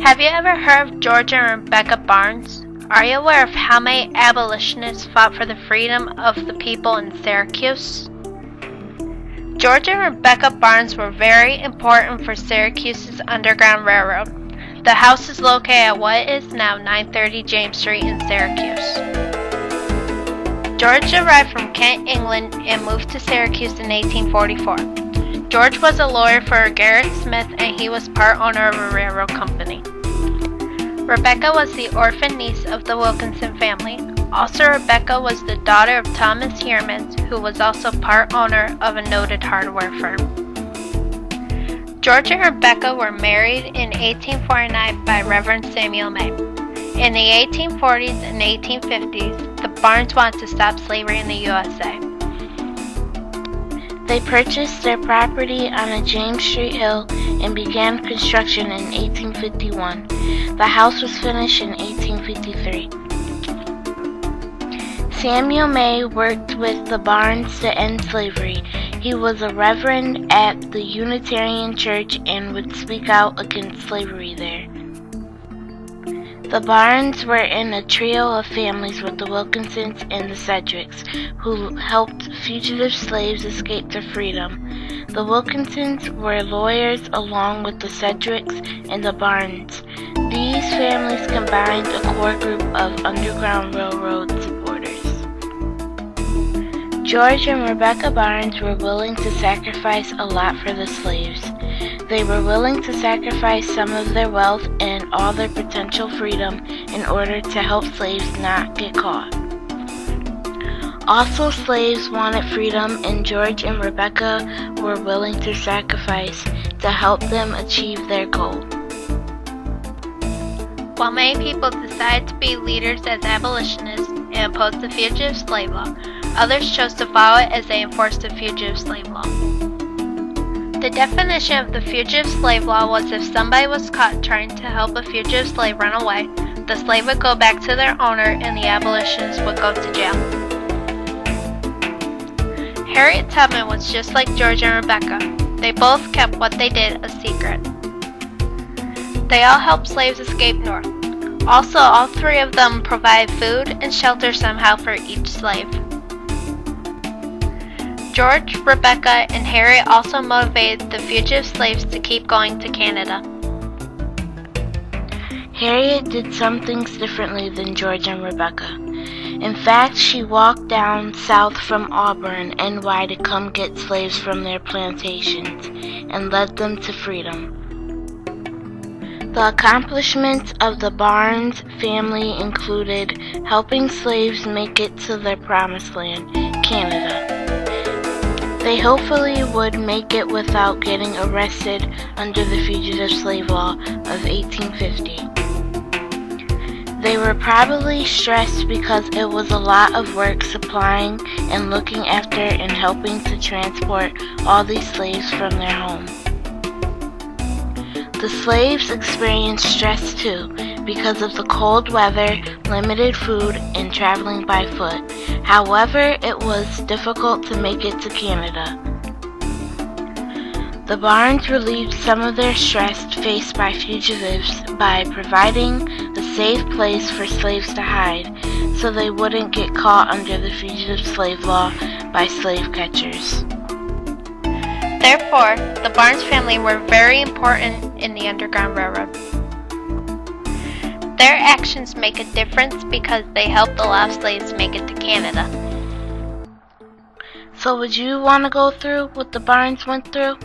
Have you ever heard of George and Rebecca Barnes? Are you aware of how many abolitionists fought for the freedom of the people in Syracuse? George and Rebecca Barnes were very important for Syracuse's Underground Railroad. The house is located at what is now 930 James Street in Syracuse. George arrived from Kent, England and moved to Syracuse in 1844. George was a lawyer for Garrett Smith and he was part owner of a railroad company. Rebecca was the orphan niece of the Wilkinson family. Also, Rebecca was the daughter of Thomas Heermans, who was also part owner of a noted hardware firm. George and Rebecca were married in 1849 by Reverend Samuel May. In the 1840s and 1850s, the Barnes wanted to stop slavery in the USA. They purchased their property on a James Street hill and began construction in 1851. The house was finished in 1853. Samuel May worked with the Barnes to end slavery. He was a reverend at the Unitarian Church and would speak out against slavery there. The Barnes were in a trio of families with the Wilkinsons and the Sedgwicks, who helped fugitive slaves escape to freedom. The Wilkinsons were lawyers along with the Sedgwicks and the Barnes. These families combined a core group of Underground Railroad supporters. George and Rebecca Barnes were willing to sacrifice a lot for the slaves. They were willing to sacrifice some of their wealth and all their potential freedom in order to help slaves not get caught. Also, slaves wanted freedom, and George and Rebecca were willing to sacrifice to help them achieve their goal. While many people decided to be leaders as abolitionists and opposed the fugitive slave law, others chose to follow it as they enforced the fugitive slave law. The definition of the fugitive slave law was if somebody was caught trying to help a fugitive slave run away, the slave would go back to their owner and the abolitionists would go to jail. Harriet Tubman was just like George and Rebecca. They both kept what they did a secret. They all helped slaves escape north. Also, all three of them provided food and shelter somehow for each slave. George, Rebecca, and Harriet also motivated the fugitive slaves to keep going to Canada. Harriet did some things differently than George and Rebecca. In fact, she walked down south from Auburn, NY to come get slaves from their plantations and led them to freedom. The accomplishments of the Barnes family included helping slaves make it to their promised land, Canada. They hopefully would make it without getting arrested under the Fugitive Slave Law of 1850. They were probably stressed because it was a lot of work supplying and looking after and helping to transport all these slaves from their home. The slaves experienced stress too because of the cold weather, limited food, and traveling by foot. However, it was difficult to make it to Canada. The Barnes relieved some of their stress faced by fugitives by providing a safe place for slaves to hide so they wouldn't get caught under the Fugitive Slave Law by slave catchers. Therefore, the Barnes family were very important in the Underground Railroad. Their actions make a difference because they helped a lot of slaves make it to Canada. So would you want to go through what the Barnes went through?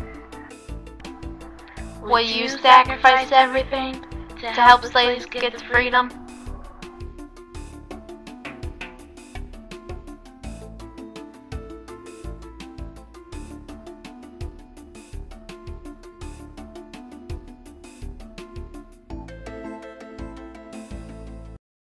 Would you sacrifice everything to help slaves get to freedom?